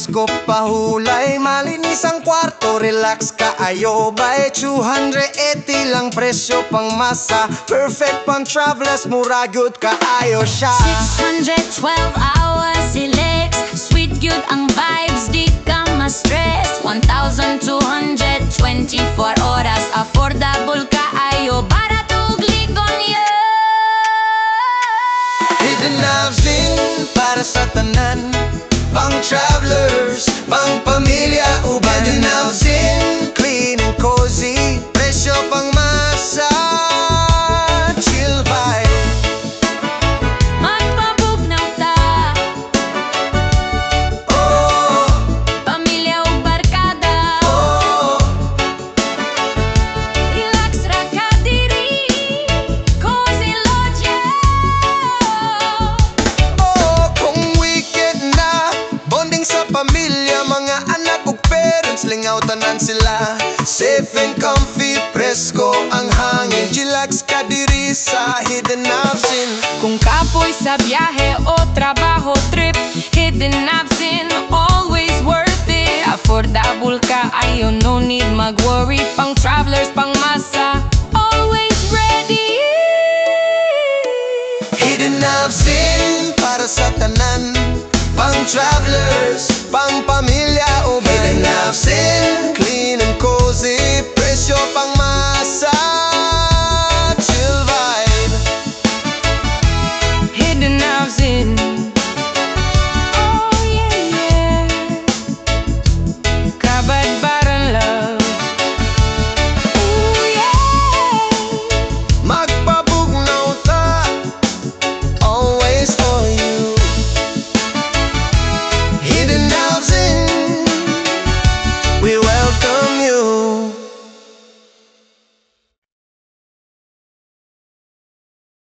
presko pahulay, malinis ang kwarto, relax ka ayo. By 280 lang presyo pang masa, perfect pang travelers, mura good ka ayo siya. 612 hours Silex, sweet good ang vibes, di ka ma-stress. 1,224 oras, affordable ka ayo, barato ug ligon yo. Hidden Knobs din para sa tanan, pang travelers, pang pamilya, uban. Hidden Knobs din, clean and cozy, presyo pang masa, chill vibe. Magpabugnaw ta, Oh, pamilya ug barkada, oh, relax ra ka diri, cozy lodge. oh. Kung weekend na, bonding sa pamilya, mga anak ug parents, lingaw tanan sila. Safe and comfy, presko ang hangin, chillax ka diri sa Hidden Knobs din. Kung kapoy sa biyahe o trabaho trip, Hidden Knobs din, always worth it. Affordable ka ayo, no need mag-worry. Pang travelers, pang masa, always ready. Hidden Knobs din para sa tanan, pang travelers, pang pamilya,